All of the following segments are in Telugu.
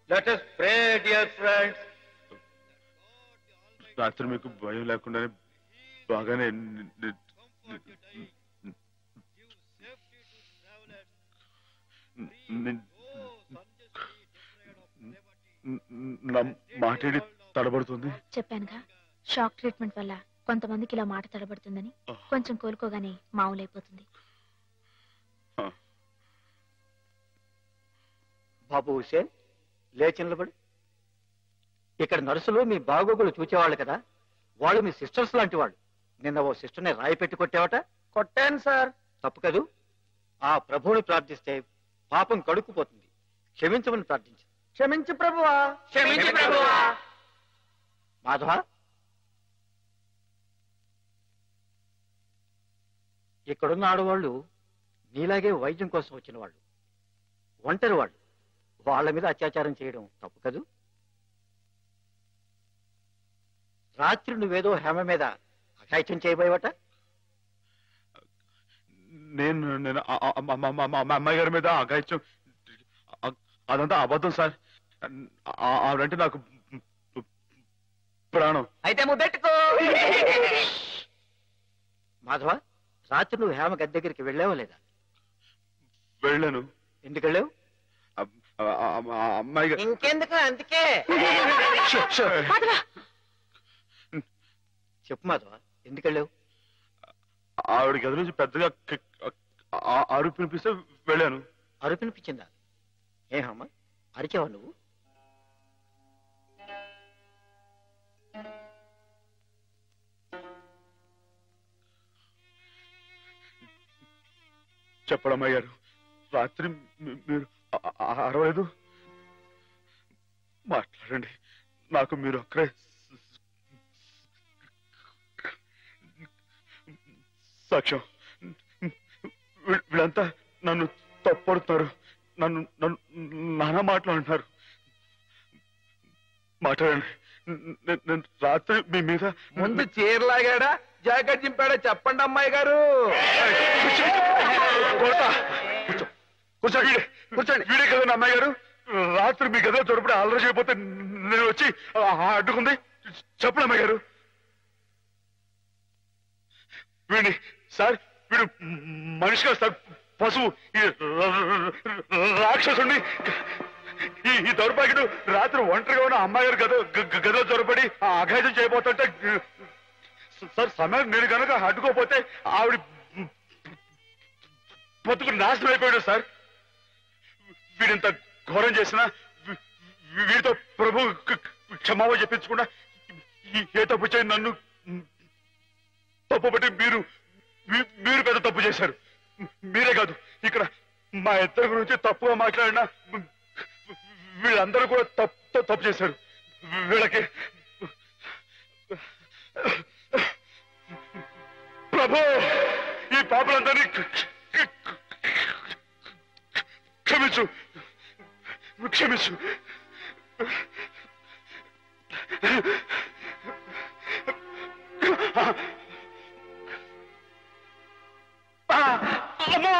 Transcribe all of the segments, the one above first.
Let us pray, dear friends. రాత్రి మీకు భయం లేకుండానే బాగానే మాట్లాడి తడబడుతుంది. చెప్పానుగా, షాక్ ట్రీట్మెంట్ వల్ల కొంతమందికి ఇలా మాట తడబడుతుందని. కొంచెం కోలుకోగానే మామూలైపోతుంది. బాబు హుసేన్, లేచి నిలబడు. ఇక్కడ నర్సులు మీ బాగోగులు చూచేవాళ్ళు కదా, వాళ్ళు మీ సిస్టర్స్ లాంటి వాళ్ళు. నిన్న ఓ సిస్టర్ని రాయి పెట్టి కొట్టావట. కొట్టాను సార్. తప్పు కదూ. ఆ ప్రభువుని ప్రార్థిస్తే పాపం కడుక్కుపోతుంది. క్షమించమని ప్రార్థించు. క్షమించు ప్రభువా, క్షమించు ప్రభువా. మాధవ, ఇక్కడున్న ఆడవాళ్ళు నీలాగే వైద్యం కోసం వచ్చిన వాళ్ళు, ఒంటరి వాళ్ళు. వాళ్ళ మీద అత్యాచారం చేయడం తప్పు కదూ. రాత్రి నువ్వేదో హేమ మీద అఘాయిత్యం చేయబోయేవట. నేను అమ్మాయి గారి మీద అఘాయిత్యం, అదంతా అబద్ధం సార్. ఆవిడంటే నాకు ప్రాణం. అయితే ముద్దెట్టుకో. మాధవ, రాత్రి నువ్వు హేమ గది దగ్గరికి వెళ్ళావా లేదా? వెళ్ళాను. ఎందుకు వెళ్ళావు? అమ్మాయి ఇంకెందుకు, అందుకే. చెప్పు మాధవ, ఎందుకు వెళ్ళావు? ఆవిడ గది నుంచి పెద్దగా అరుపు వినిపిస్తే వెళ్ళాను. అరుపు వినిపించిందా? ఏమమ్మా, అరిచావా నువ్వు? చెప్పడమ్మయ్య గారు, రాత్రి మీరు అరవలేదు. మాట్లాడండి, నాకు మీరు అక్కడే సాక్ష్యం. వీళ్ళంతా నన్ను తప్పడుతున్నారు, నన్ను నానా మాట్లాడుతున్నారు. మాట్లాడండి. నేను రాత్రి మీ మీద ముందు చీరలాగాడా జాకెట్ చింపాడా చెప్పండి అమ్మాయి గారు. కూర్చోండి, కూర్చోండి. వీడే కదండి అమ్మాయి గారు. రాత్రి మీ గదిలో చొరపడి అల్లరి చేయకపోతే నేను వచ్చి అడ్డుకుంది. చెప్పండి అమ్మాయి గారు. వీడిని సార్, వీడు మనిషి కాదు సార్, పశువు. ఈ రాక్షసుడిని, ఈ దౌర్భాగ్యుడు రాత్రి ఒంటరిగా ఉన్న అమ్మాయి గారు గదిలో చొరపడి అఘాయిత్యం చేయబోతుంటే సార్, సమయం నేను కనుక అడ్డుకోపోతే ఆవిడ బతుకు నాశనం అయిపోయాడు సార్. వీడింత ఘోరం చేసినా వీడితో ప్రభు క్షమాపణ చెప్పించకుండా ఏ తప్పు చేయి నన్ను తప్పు బట్టి మీరు పెద్ద తప్పు చేశారు. మీరే కాదు, ఇక్కడ మా ఇద్దరి గురించి తప్పుగా మాట్లాడినా వీళ్ళందరూ కూడా తప్పు చేశారు. వీళ్ళకి ప్రభు ఈ పాపలందరినీ క్షమించు, క్షమించు. అమ్మా,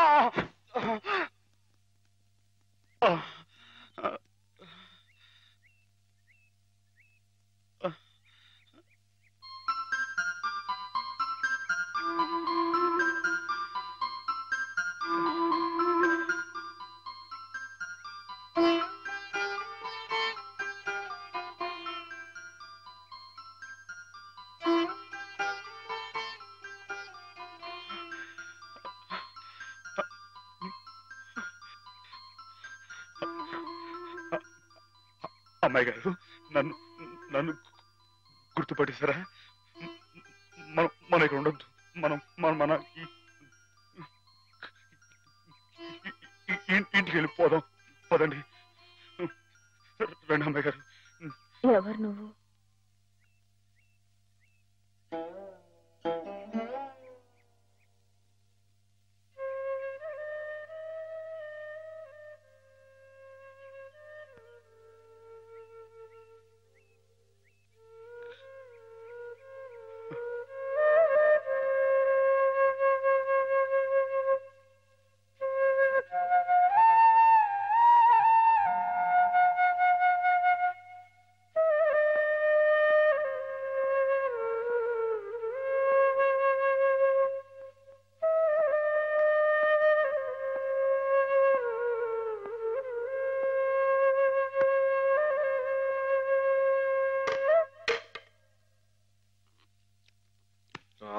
అమ్మాయి గారు, నన్ను గుర్తుపట్టేశారా? మన ఇక్కడ ఉండొద్దు. మన ఇంటికి వెళ్ళిపోదాం. పదండి, రండి అమ్మాయి గారు. ఎవరు నువ్వు?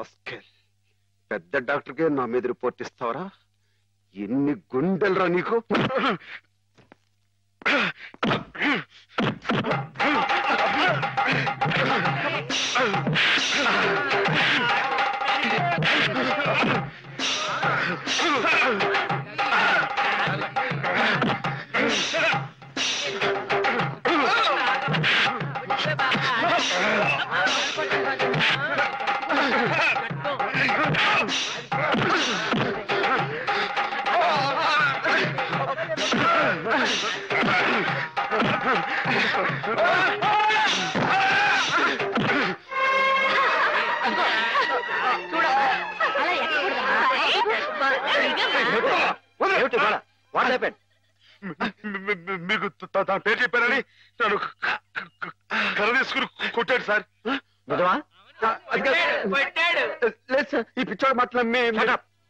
రాస్కెల్, పెద్ద డాక్టర్కే నా మీద రిపోర్ట్ ఇస్తావరా? ఎన్ని గుండెలరా నీకు? మీకు తన పేరు చెప్పారని నన్ను కర్ర తీసుకుని కొట్టాడు సార్. నిజమా? లేదు సార్, ఈ పిచ్చోడు మాట్లాడి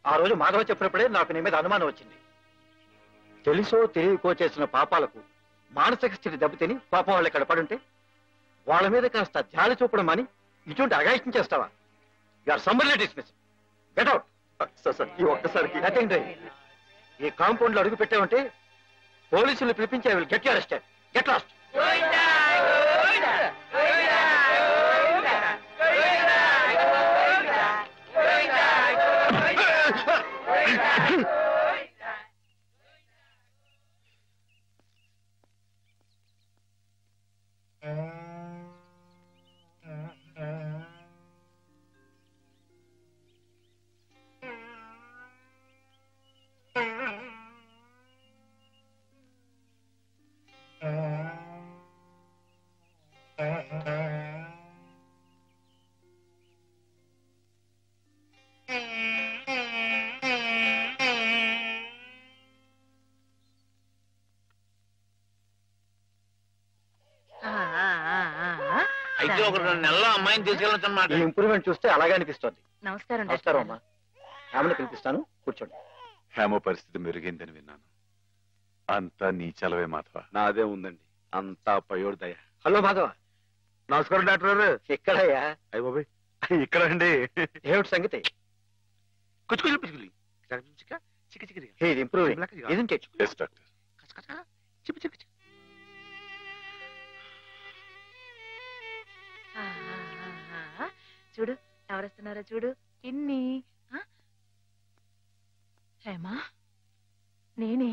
ఆ రోజు మాధవ చెప్పినప్పుడే నాకు నీ మీద అనుమానం వచ్చింది. తెలుసో తెలియకో చేసిన పాపాలకు మానసిక స్థితి దెబ్బతిని పాపం వాళ్ళు ఇక్కడ పడుంటే వాళ్ళ మీద కాస్త జాలి చూపడం అని ఇటువంటి అగాయిత్యం చేస్తావా? You are summarily dismiss. Get out. Sir ఈ ఒక్కసారికి నథింగ్ డూయింగ్. ఈ కాంపౌండ్ లో అడుగు పెట్టామంటే పోలీసులు పిలిపించి I will get you arrested. Get lost. అయితే ఒక 2 నెలల్లో అమ్మాయిని తీసుకెళ్ళొచ్చన్నమాట. ఈ ఇంప్రూవ్మెంట్ చూస్తే అలాగే అనిపిస్తుంది. నమస్కారం. నమస్కారం అమ్మా. ఆమెను పిలిపిస్తాను, కూర్చోండి. హేమ పరిస్థితి మెరుగైందని విన్నాను. అంతా నీ చలవే మాధవ. నాదే ఉందండి, అంతా పయోడు దయ. హలో మాధవ. నమస్కారం డాక్టర్ గారు. ఎక్కడయ్యా? అయ్య బాబాయ్, ఇక్కడ అండి. ఏమిటి సంగతి? ఇది improving, isn't it? Yes, doctor. చూడు ఎవరొస్తున్నారో చూడు. ఇన్ని హేమా, నేనే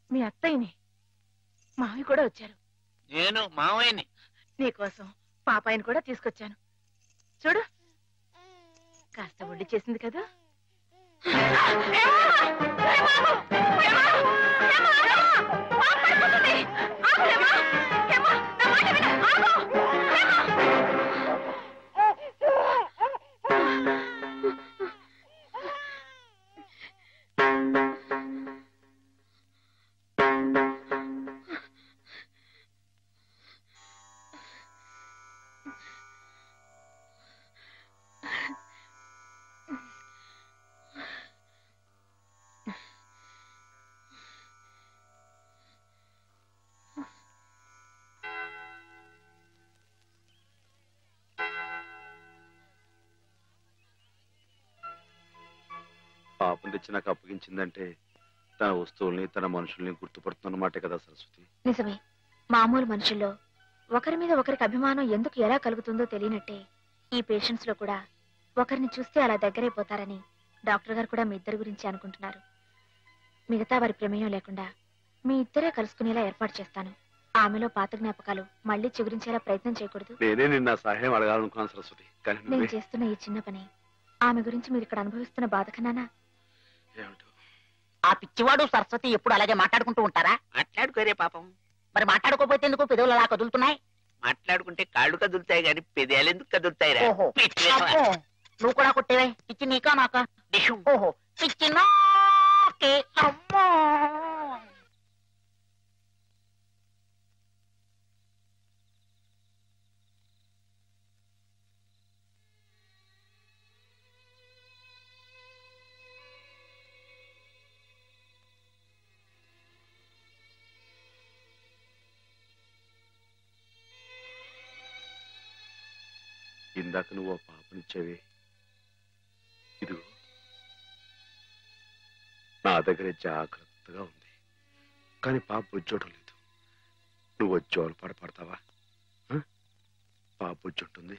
మీ అత్తయ్యని. మావి కూడా వచ్చారు. నేను మావయ్యని. నీకోసం పాపాయిని కూడా తీసుకొచ్చాను. చూడు, కాస్త ఒడ్డు చేసింది కదా. పాపం తెచ్చి నాకు అప్పగించిందంటే తన వస్తువుల్ని తన మనుషుల్ని గుర్తుపడుతున్నమాటే కదా సరస్వతి. నిజమే. మామూలు మనుషుల్లో ఒకరి మీద ఒకరికి అభిమానం ఎందుకు ఎలా కలుగుతుందో తెలియనట్టే ఈ పేషెంట్స్ లో కూడా ఒకరిని చూస్తే అలా దగ్గరైపోతారని డాక్టర్ గారు కూడా మీ ఇద్దరి గురించి అనుకుంటున్నారు. మిగతా వారి ప్రమేయం లేకుండా మీ ఇద్దరే కలుసుకునేలా ఏర్పాటు చేస్తాను. ఆమెలో పాత జ్ఞాపకాలు మళ్ళీ చిగురించేలా ప్రయత్నం చేయకూడదు. నేనే నిన్న సహాయం అడగాలనుకున్నాను సరస్వతి, కానీ నేను చేస్తున్న ఈ చిన్న పని ఆమె గురించి మీరు ఇక్కడ అనుభవిస్తున్న బాధ కన్నానా? ఆ పిచ్చివాడు సరస్వతి ఎప్పుడు అలాగే మాట్లాడుకుంటూ ఉంటారా? మాట్లాడుకోరే పాపం. మరి మాట్లాడుకోపోతే ఎందుకు పెదవులు అలా కదులుతున్నాయి? మాట్లాడుకుంటే కాళ్ళు కదులుతాయి గాని పెదాలు ఎందుకు కదులుతాయి? నువ్వు కూడా కొట్టేవే. పిచ్చి నీకా నాకా? ఓహో, పిచ్చి నాకే. అమ్మో, ఇందాక నువ్వు ఆ పాపనిచ్చావే, దగ్గరే జాగ్రత్తగా ఉంది. కానీ పాప బుజ్జోటం లేదు. నువ్వు వచ్చేవాళ్ళు పడతావా? పాప బుజ్జుంటుంది.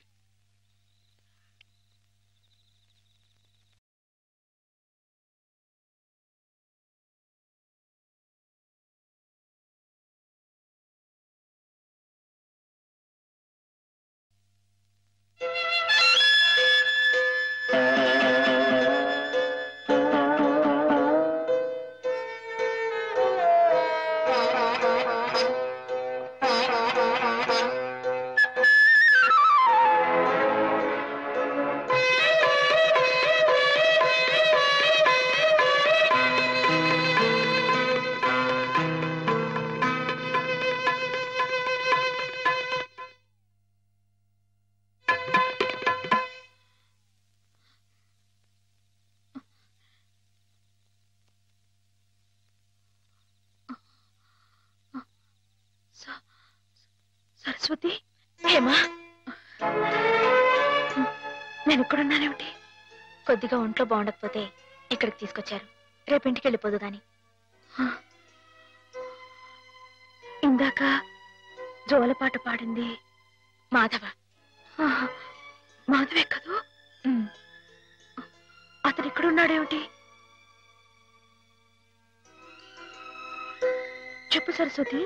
సరస్వతి, హేమా, నేను ఇక్కడున్నానేమిటి? కొద్దిగా ఒంట్లో బాగుండకపోతే ఇక్కడికి తీసుకొచ్చారు. రేపు ఇంటికి వెళ్ళిపోదు గాని. ఇందాక జోలపాట పాడింది మాధవ. మాధవే కదూ? అతను ఇక్కడున్నాడేమిటి? చెప్పు Saraswati.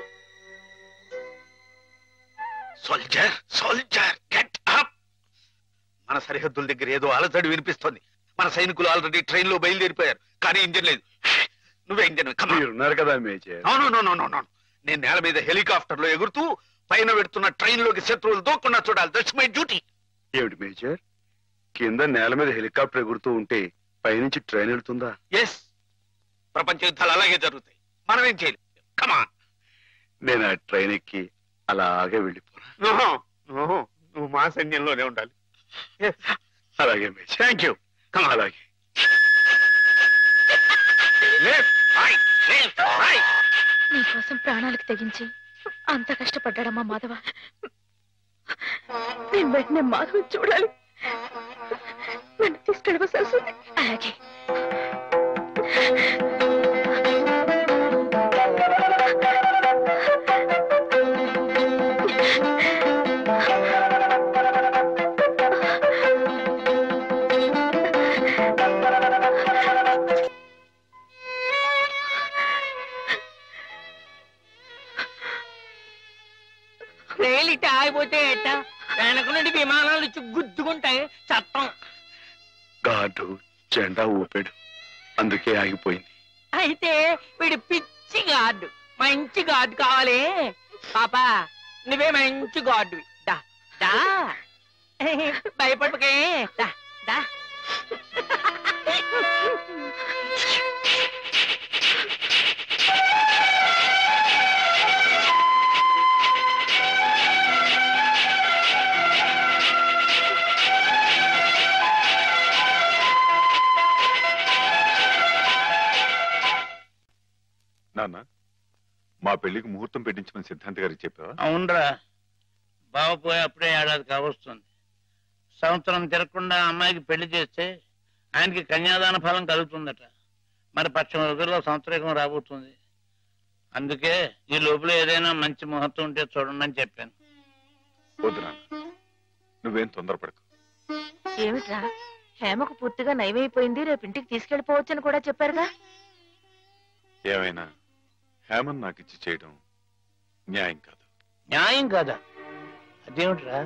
Soldier, soldier, get up! మన సరిహద్దుల దగ్గర ఏదో అలజడి వినిపిస్తోంది. మన సైనికులు ఆల్రెడీ ట్రైన్ లో బయలుదేరిపోయారు, కానీ ఇంజన్ లేదు. నువ్వే ఇంజన్. ఉన్నారు కదా మేజర్. నేను నేల మీద హెలికాప్టర్ లో ఎగురుతూ పైన పెడుతున్న ట్రైన్ లోకి శత్రువులు దూకుండా చూడాలి. That's my duty. ఏమిటి మేజర్, కింద నేల మీద హెలికాప్టర్ ఎగురుతూ ఉంటే పైనుంచి ట్రైన్ వెళ్తుందా? ఎస్, ప్రపంచ యుద్ధాలు అలాగే జరుగుతాయి. మనం ఏం చేయలేం. కమాన్. నేను ఆ ట్రైన్ ఎక్కి అలాగే వెళ్ళిపోనా? నువ్వు మా సైన్యంలోనే ఉండాలి. అలాగే మేజర్. Thank you. కమాన్. అలాగే. నీకోసం ప్రాణాలకు తెగించి అంత కష్టపడ్డాడమ్మా మాధవ. నేను వెంటనే మాధవ చూడాలి. నన్ను తీసుకెళ్ళవ సరస్వతి? అలాగే. రైలు ఇట్ట ఆగిపోతే ఎట్ట? వెనక నుండి విమానాలు వచ్చి గుద్దుకుంటాయి. చట్టం. గార్డు జెండా ఊపాడు, అందుకే ఆగిపోయింది. అయితే వీడు పిచ్చి గార్డు. మంచి గార్డు కావాలి. పాపా, నువ్వే మంచి గార్డు. దా దా, భయపడకే. దా దా. నాన్న, మా పెళ్లికి ముహూర్తం పెట్టించమని సిద్ధాంత్ గారికి చెప్పావా? అవునరా, బావ పోయి అప్పుడే ఏడాది కావస్తుంది. సంవత్సరం తిరగకుండా అమ్మాయికి పెళ్లి చేస్తే ఆయనకి కన్యాదాన ఫలం కలుగుతుందట. మరి పక్షం రోజుల్లో సంవత్సరం రాబోతుంది. అందుకే ఈ లోపల ఏదైనా మంచి ముహూర్తం ఉంటే చూడండి అని చెప్పాను. వద్దు నాన్న, నువ్వేం తొందరపడకు. ఏమిట్రా, హేమకు పూర్తిగా నయమైపోయింది, రేపు ఇంటికి తీసుకెళ్లిపోవచ్చని కూడా చెప్పారుగా. ఏమైనా హేమన్ నాకు ఇచ్చి చేయడం న్యాయం కాదు. న్యాయం కాదా? అదేమిట్రా?